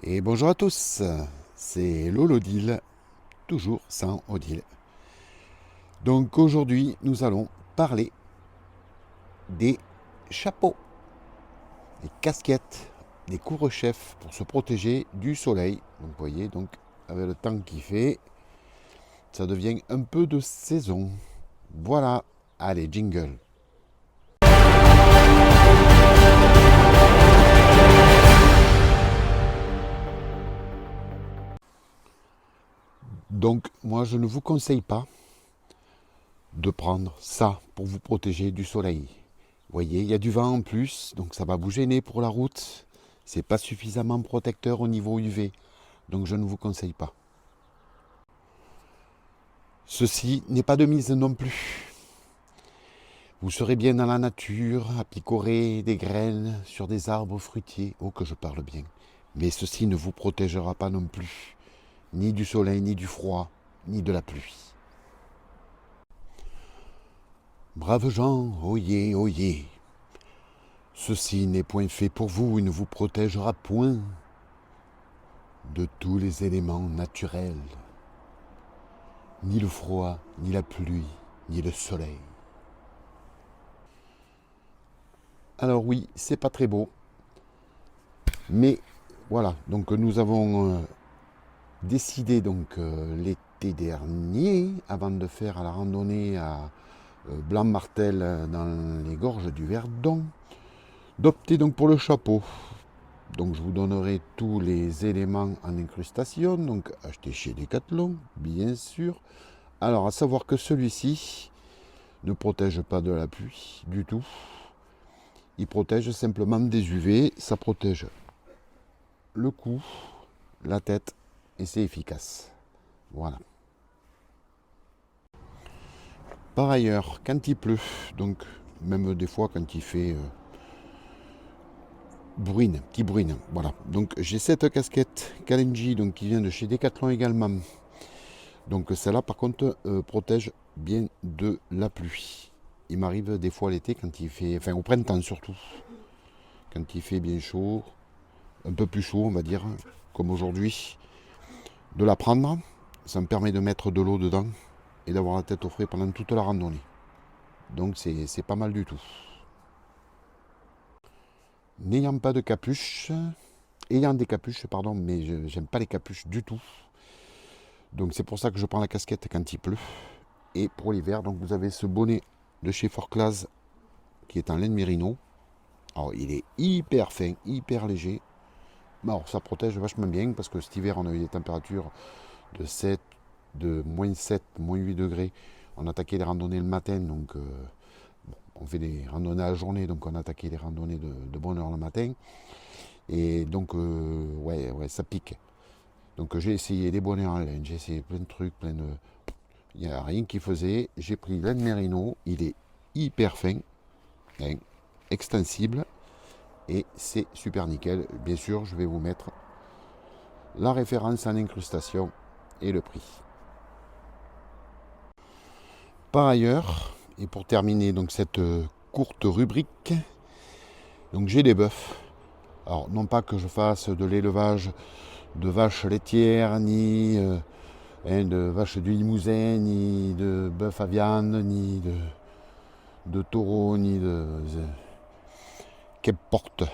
Et bonjour à tous, c'est Lolodile, toujours sans Odile. Donc aujourd'hui, nous allons parler des chapeaux, des casquettes, des couvre-chefs pour se protéger du soleil. Donc vous voyez, donc avec le temps qu'il fait, ça devient un peu de saison. Voilà, allez, jingle. Donc moi, je ne vous conseille pas de prendre ça pour vous protéger du soleil. Vous voyez, il y a du vent en plus, donc ça va vous gêner pour la route. C'est pas suffisamment protecteur au niveau UV, donc je ne vous conseille pas. Ceci n'est pas de mise non plus. Vous serez bien dans la nature, à picorer des graines sur des arbres fruitiers. Oh que je parle bien. Mais ceci ne vous protégera pas non plus, ni du soleil, ni du froid, ni de la pluie. Braves gens, oyez, oyez. Ceci n'est point fait pour vous et ne vous protégera point de tous les éléments naturels, ni le froid, ni la pluie, ni le soleil. Alors oui, c'est pas très beau, mais voilà, donc nous avons décidé donc l'été dernier, avant de faire la randonnée à Blanc-Martel dans les gorges du Verdon, d'opter donc pour le chapeau. Donc je vous donnerai tous les éléments en incrustation, donc acheté chez Decathlon, bien sûr. Alors à savoir que celui-ci ne protège pas de la pluie du tout. Il protège simplement des UV, ça protège le cou, la tête et c'est efficace. Voilà. Par ailleurs, quand il pleut, donc même des fois quand il fait petit bruine, voilà. Donc j'ai cette casquette Kalenji donc qui vient de chez Decathlon également. Donc celle-là par contre protège bien de la pluie. Il m'arrive des fois l'été quand il fait, enfin au printemps surtout, quand il fait bien chaud, un peu plus chaud on va dire, comme aujourd'hui, de la prendre. Ça me permet de mettre de l'eau dedans et d'avoir la tête au frais pendant toute la randonnée. Donc c'est pas mal du tout. N'ayant pas de capuche, ayant des capuches, pardon, mais j'aime pas les capuches du tout. Donc c'est pour ça que je prends la casquette quand il pleut. Et pour l'hiver, donc vous avez ce bonnet de chez Forclaz qui est en laine mérino. Alors il est hyper fin, hyper léger. Mais alors ça protège vachement bien parce que cet hiver on a eu des températures de 7, de moins 7, moins 8 degrés. On attaquait les randonnées le matin, donc on fait des randonnées à la journée, donc on attaquait les randonnées de bonne heure le matin. Et donc ouais, ça pique. Donc j'ai essayé des bonnets en laine, j'ai essayé plein de trucs, il n'y a rien qui faisait. J'ai pris laine mérino, il est hyper fin, hein, extensible et c'est super nickel. Bien sûr, je vais vous mettre la référence en incrustation et le prix. Par ailleurs, et pour terminer donc cette courte rubrique, donc j'ai des bœufs. Alors non pas que je fasse de l'élevage de vaches laitières, ni de vaches du Limousin, ni de bœuf à viande, ni de taureau, ni de qu'importe,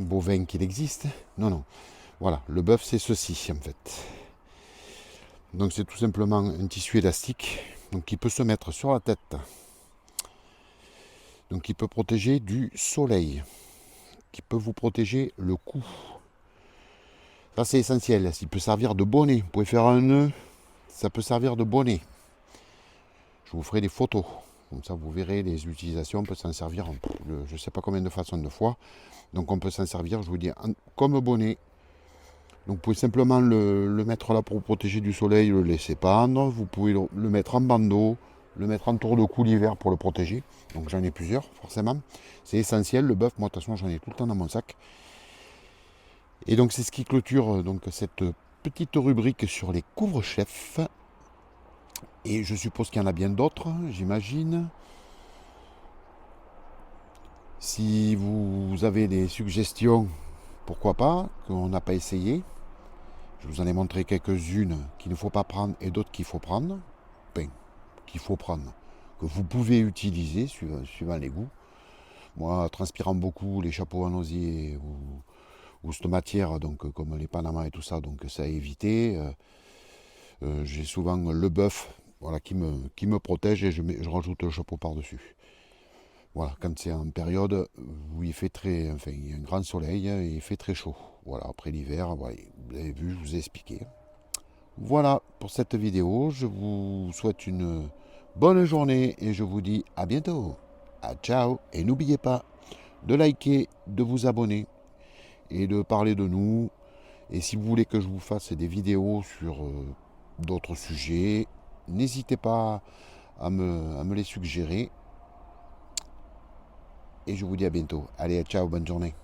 bovin qu'il existe. Non, non. Voilà, le bœuf c'est ceci en fait. Donc c'est tout simplement un tissu élastique donc qui peut se mettre sur la tête. Donc qui peut protéger du soleil, qui peut vous protéger le cou. Ça c'est essentiel, il peut servir de bonnet. Vous pouvez faire un nœud, ça peut servir de bonnet. Je vous ferai des photos. Comme ça, vous verrez les utilisations. On peut s'en servir, je ne sais pas combien de façons de fois. Donc, on peut s'en servir, je vous dis, comme bonnet. Donc, vous pouvez simplement le mettre là pour protéger du soleil, le laisser pendre. Vous pouvez le mettre en bandeau, le mettre en tour de cou l'hiver pour le protéger. Donc, j'en ai plusieurs, forcément. C'est essentiel. Le bœuf, moi, de toute façon, j'en ai tout le temps dans mon sac. Et donc, c'est ce qui clôture donc, cette petite rubrique sur les couvre-chefs. Et je suppose qu'il y en a bien d'autres, j'imagine. Si vous avez des suggestions pourquoi pas, qu'on n'a pas essayé. Je vous en ai montré quelques-unes qu'il ne faut pas prendre et d'autres qu'il faut prendre. Enfin, qu'il faut prendre, que vous pouvez utiliser suivant les goûts. Moi, transpirant beaucoup les chapeaux en osier ou cette matière, donc comme les Panama et tout ça, donc c'est à éviter. J'ai souvent le bœuf, voilà, qui me protège et je rajoute le chapeau par-dessus. Voilà, quand c'est en période où il fait très, enfin, il y a un grand soleil et il fait très chaud. Voilà, après l'hiver, voilà, vous avez vu, je vous ai expliqué. Voilà pour cette vidéo. Je vous souhaite une bonne journée et je vous dis à bientôt. À ciao. Et n'oubliez pas de liker, de vous abonner et de parler de nous. Et si vous voulez que je vous fasse des vidéos sur d'autres sujets, n'hésitez pas à me les suggérer. Et je vous dis à bientôt. Allez, ciao, bonne journée.